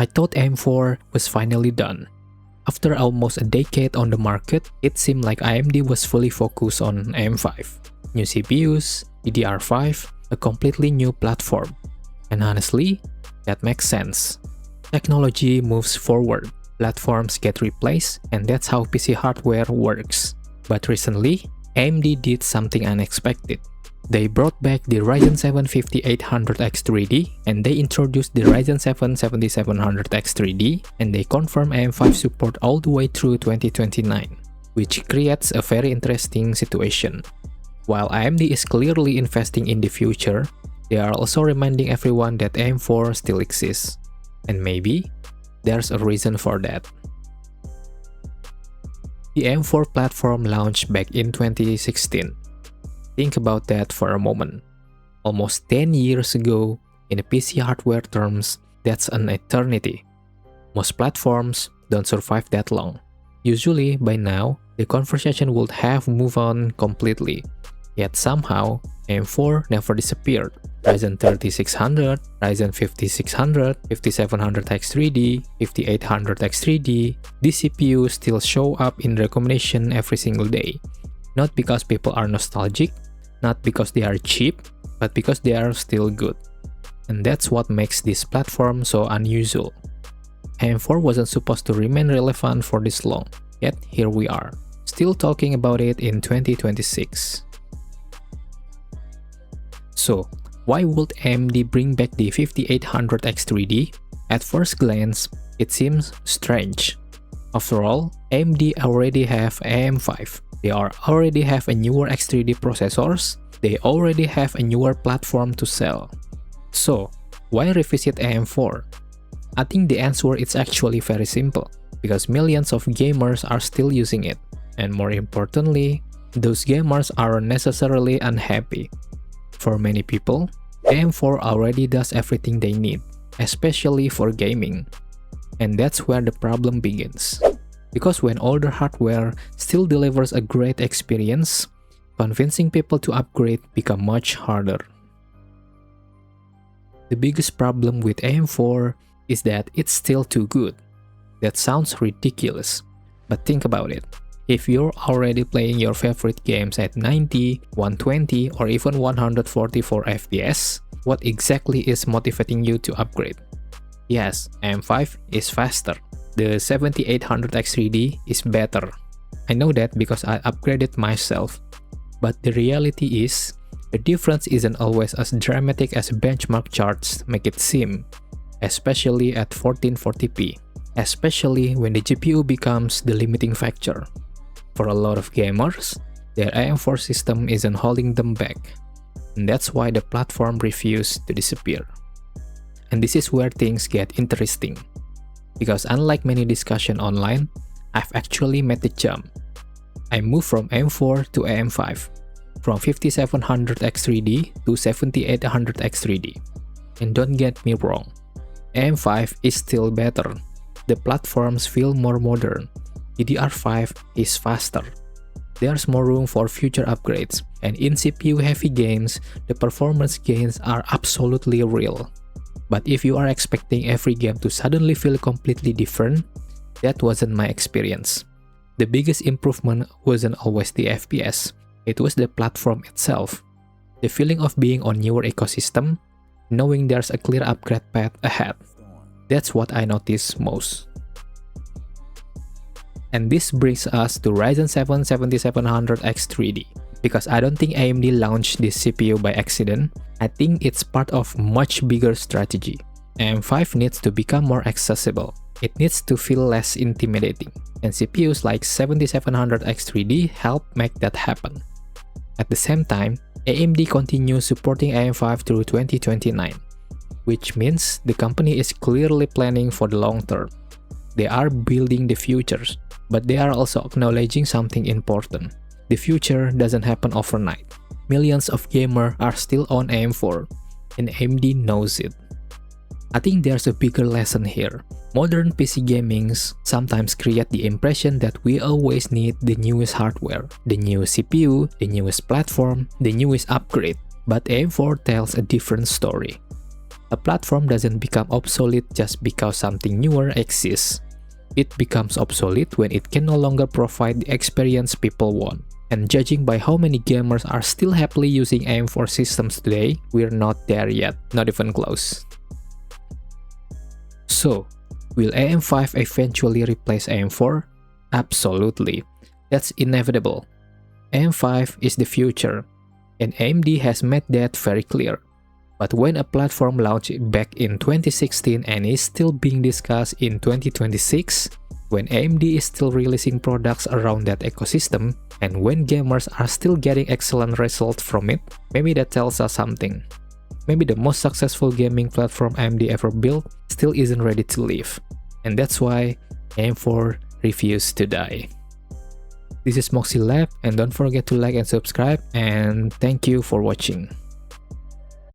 I thought AM4 was finally done. After almost a decade on the market, it seemed like AMD was fully focused on AM5. New CPUs, DDR5, a completely new platform. And honestly, that makes sense. Technology moves forward, platforms get replaced, and that's how PC hardware works. But recently, AMD did something unexpected. They brought back the Ryzen 7 5800X3D, and they introduced the Ryzen 7 7700X3D, and they confirmed AM5 support all the way through 2029, which creates a very interesting situation. While AMD is clearly investing in the future, they are also reminding everyone that AM4 still exists. And maybe there's a reason for that. The AM4 platform launched back in 2016. Think about that for a moment. Almost 10 years ago, in PC hardware terms, that's an eternity. Most platforms don't survive that long. Usually, by now, the conversation would have moved on completely. Yet somehow, AM4 never disappeared. Ryzen 3600, Ryzen 5600, 5700X3D, 5800X3D, these CPUs still show up in recommendation every single day. Not because people are nostalgic, not because they are cheap, but because they are still good. And that's what makes this platform so unusual. AM4 wasn't supposed to remain relevant for this long, yet here we are, still talking about it in 2026. So, why would AMD bring back the 5800X3D? At first glance, it seems strange. After all, AMD already have AM5. They already have a newer X3D processors. They already have a newer platform to sell. So, why revisit AM4? I think the answer is actually very simple, because millions of gamers are still using it. And more importantly, those gamers aren't necessarily unhappy. For many people, AM4 already does everything they need, especially for gaming. And that's where the problem begins. Because when older hardware still delivers a great experience, convincing people to upgrade becomes much harder. The biggest problem with AM4 is that it's still too good. That sounds ridiculous, but think about it. If you're already playing your favorite games at 90, 120, or even 144 FPS, what exactly is motivating you to upgrade? Yes, AM5 is faster. The 7800X3D is better. I know that because I upgraded myself. But the reality is, the difference isn't always as dramatic as benchmark charts make it seem, especially at 1440p, especially when the GPU becomes the limiting factor. For a lot of gamers, their AM4 system isn't holding them back, and that's why the platform refused to disappear. And this is where things get interesting, because unlike many discussions online, I've actually made the jump. I moved from AM4 to AM5, from 5700X3D to 7800X3D. And don't get me wrong, AM5 is still better. The platforms feel more modern. DDR5 is faster. There's more room for future upgrades, and in CPU-heavy games, the performance gains are absolutely real. But if you are expecting every game to suddenly feel completely different, that wasn't my experience. The biggest improvement wasn't always the FPS, it was the platform itself. The feeling of being on your ecosystem, knowing there's a clear upgrade path ahead. That's what I noticed most. And this brings us to Ryzen 7 7700X3D. Because I don't think AMD launched this CPU by accident, I think it's part of much bigger strategy. AM5 needs to become more accessible. It needs to feel less intimidating, and CPUs like 7700X3D help make that happen. At the same time, AMD continues supporting AM5 through 2029, which means the company is clearly planning for the long term. They are building the futures, but they are also acknowledging something important. The future doesn't happen overnight. Millions of gamers are still on AM4, and AMD knows it. I think there's a bigger lesson here. Modern PC gamings sometimes create the impression that we always need the newest hardware, the newest CPU, the newest platform, the newest upgrade. But AM4 tells a different story. A platform doesn't become obsolete just because something newer exists. It becomes obsolete when it can no longer provide the experience people want. And judging by how many gamers are still happily using AM4 systems today, we're not there yet, not even close. So, will AM5 eventually replace AM4? Absolutely. That's inevitable. AM5 is the future, and AMD has made that very clear. But when a platform launched back in 2016 and is still being discussed in 2026, when AMD is still releasing products around that ecosystem, and when gamers are still getting excellent results from it, maybe that tells us something. Maybe the most successful gaming platform AMD ever built still isn't ready to leave. And that's why AM4 refuses to die. This is Moxie Lab, and don't forget to like and subscribe, and thank you for watching.